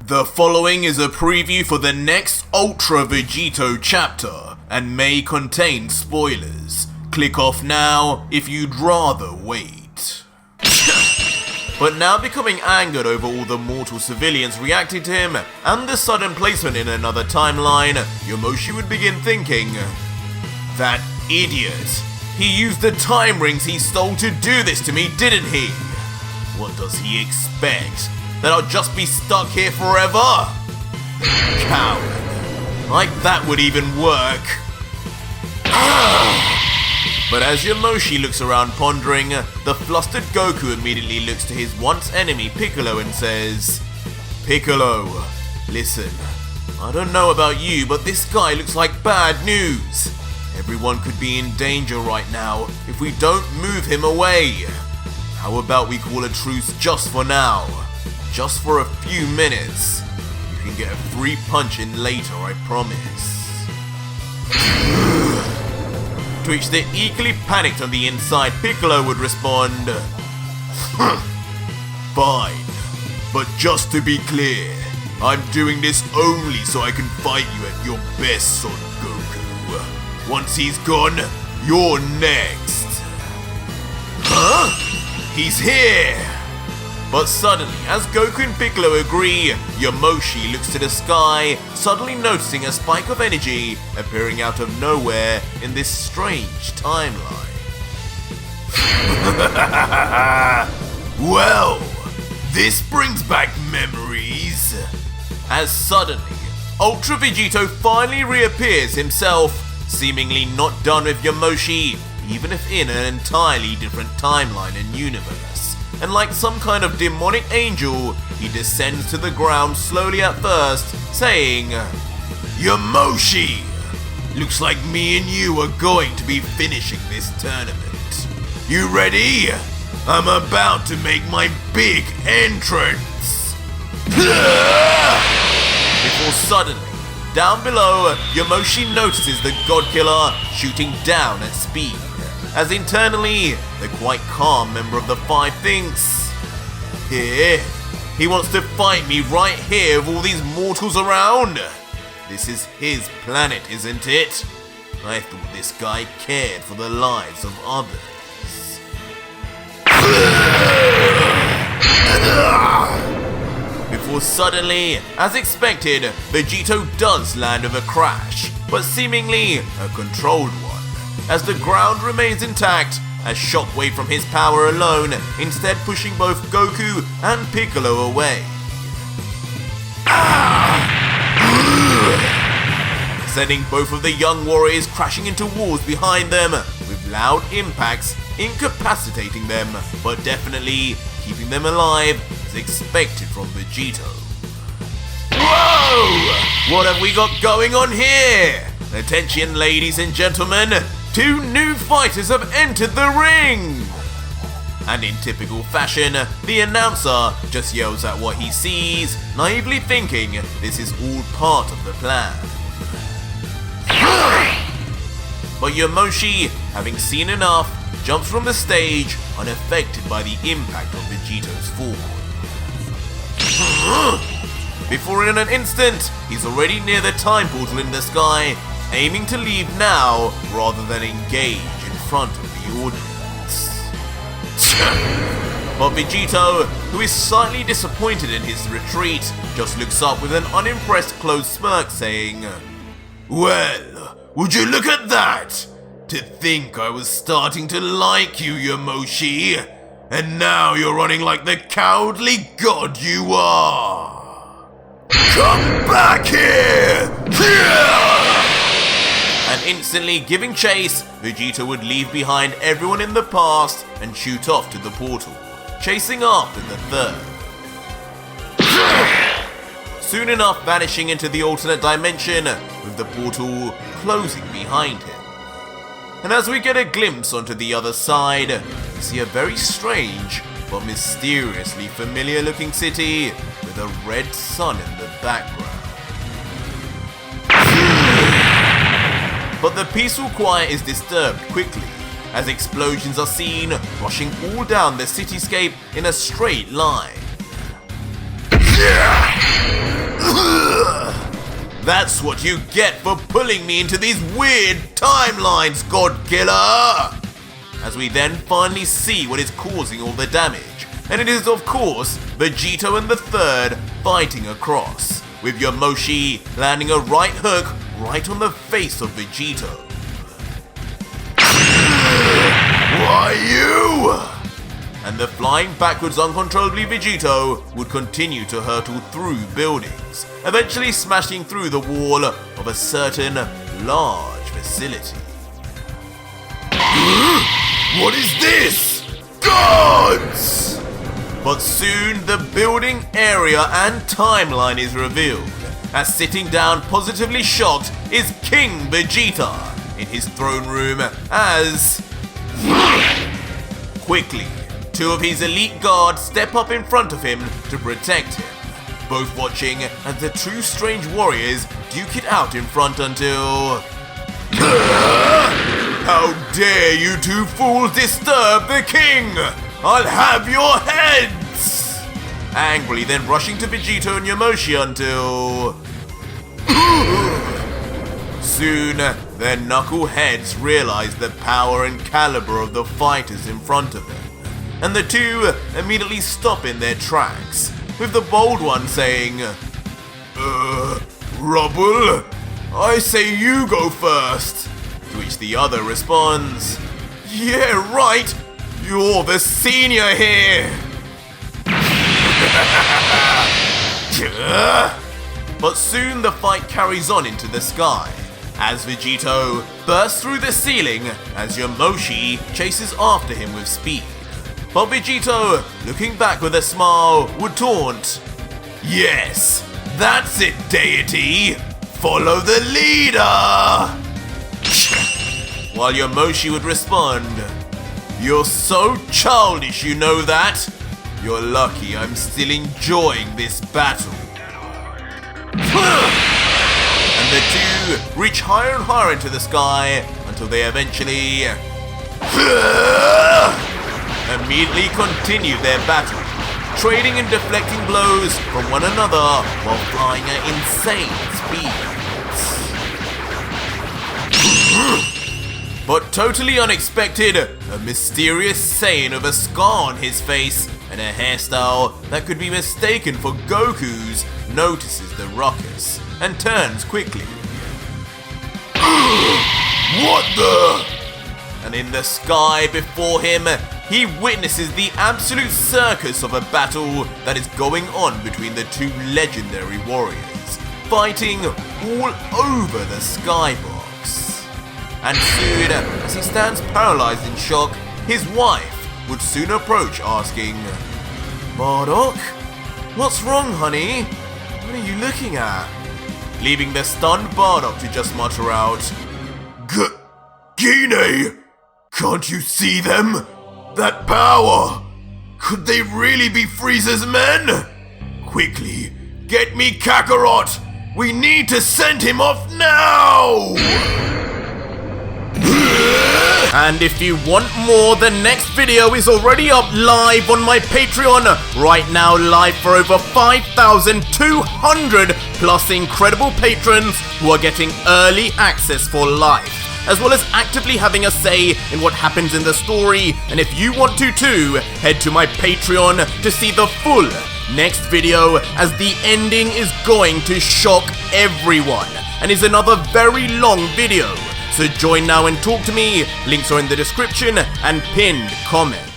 The following is a preview for the next Ultra Vegito chapter and may contain spoilers. Click off now if you'd rather wait. But now becoming angered over all the mortal civilians reacting to him and the sudden placement in another timeline, Yamoshi would begin thinking, that idiot! He used the time rings he stole to do this to me, didn't he? What does he expect? That I'll just be stuck here forever? Coward. Like that would even work. But as Yamoshi looks around pondering, the flustered Goku immediately looks to his once enemy Piccolo and says, Piccolo, listen, I don't know about you, but this guy looks like bad news. Everyone could be in danger right now if we don't move him away. How about we call a truce just for now? Just for a few minutes. You can get a free punch in later, I promise. To which the equally panicked on the inside Piccolo would respond, Fine, but just to be clear, I'm doing this only so I can fight you at your best, Son Goku. Once he's gone, you're next. Huh? He's here! But suddenly, as Goku and Piccolo agree, Yamoshi looks to the sky, suddenly noticing a spike of energy appearing out of nowhere in this strange timeline. Well, this brings back memories. As suddenly, Ultra Vegito finally reappears himself, seemingly not done with Yamoshi, even if in an entirely different timeline and universe. And like some kind of demonic angel, he descends to the ground slowly at first, saying, Yamoshi! Looks like me and you are going to be finishing this tournament. You ready? I'm about to make my big entrance! Before suddenly, down below, Yamoshi notices the God Killer shooting down at speed. As internally, the quite calm member of the Five thinks, Here? He wants to fight me right here with all these mortals around? This is his planet, isn't it? I thought this guy cared for the lives of others. Before suddenly, as expected, Vegito does land with a crash, but seemingly a controlled one, as the ground remains intact, as shockwave from his power alone, instead pushing both Goku and Piccolo away. Sending both of the young warriors crashing into walls behind them, with loud impacts incapacitating them, but definitely keeping them alive as expected from Vegito. Whoa! What have we got going on here? Attention, ladies and gentlemen, 2 new fighters have entered the ring! And in typical fashion, the announcer just yells at what he sees, naively thinking this is all part of the plan. But Yamoshi, having seen enough, jumps from the stage unaffected by the impact of Vegito's fall. Before in an instant, he's already near the time portal in the sky, aiming to leave now rather than engage in front of the audience. But Vegito, who is slightly disappointed in his retreat, just looks up with an unimpressed closed smirk saying, Well, would you look at that? To think I was starting to like you, Yamoshi, and now you're running like the cowardly god you are. Come back here! And instantly giving chase, Vegito would leave behind everyone in the past and shoot off to the portal, chasing after the third. Soon enough vanishing into the alternate dimension, with the portal closing behind him. And as we get a glimpse onto the other side, we see a very strange but mysteriously familiar looking city with a red sun in the background. But the peaceful quiet is disturbed quickly, as explosions are seen rushing all down the cityscape in a straight line. That's what you get for pulling me into these weird timelines, God Killer! As we then finally see what is causing all the damage, and it is of course Vegito and the third fighting across, with Yamoshi landing a right hook right on the face of Vegito. Why you? And the flying backwards uncontrollably Vegito would continue to hurtle through buildings, eventually smashing through the wall of a certain large facility. What is this? Gods! But soon the building area and timeline is revealed, as sitting down positively shocked is King Vegeta in his throne room as... Quickly, two of his elite guards step up in front of him to protect him, both watching as the two strange warriors duke it out in front until... How dare you two fools disturb the king! I'll have your heads! Angrily then rushing to Vegito and Yamoshi until... Soon, their knuckleheads realize the power and caliber of the fighters in front of them, and the two immediately stop in their tracks, with the bold one saying, Rubble, I say you go first. To which the other responds, Yeah, right, you're the senior here. But soon the fight carries on into the sky, as Vegito bursts through the ceiling as Yamoshi chases after him with speed. But Vegito, looking back with a smile, would taunt, Yes, that's it, deity! Follow the leader! While Yamoshi would respond, You're so childish, you know that? You're lucky I'm still enjoying this battle. And the two reach higher and higher into the sky until they eventually immediately continue their battle, trading and deflecting blows from one another while flying at insane speeds. But totally unexpected, a mysterious Saiyan with a scar on his face and a hairstyle that could be mistaken for Goku's notices the ruckus and turns quickly. What the? And in the sky before him, he witnesses the absolute circus of a battle that is going on between the two legendary warriors, fighting all over the skybox. And soon, as he stands paralyzed in shock, his wife would soon approach asking, Bardock? What's wrong, honey? What are you looking at? Leaving the stunned Bardock to just mutter out, Gine! Can't you see them? That power! Could they really be Frieza's men? Quickly, get me Kakarot! We need to send him off now! And if you want more, the next video is already up live on my Patreon. Right now live for over 5,200 plus incredible patrons who are getting early access for life, as well as actively having a say in what happens in the story. And if you want to too, head to my Patreon to see the full next video, as the ending is going to shock everyone and is another very long video. So join now and talk to me. Links are in the description and pinned comment.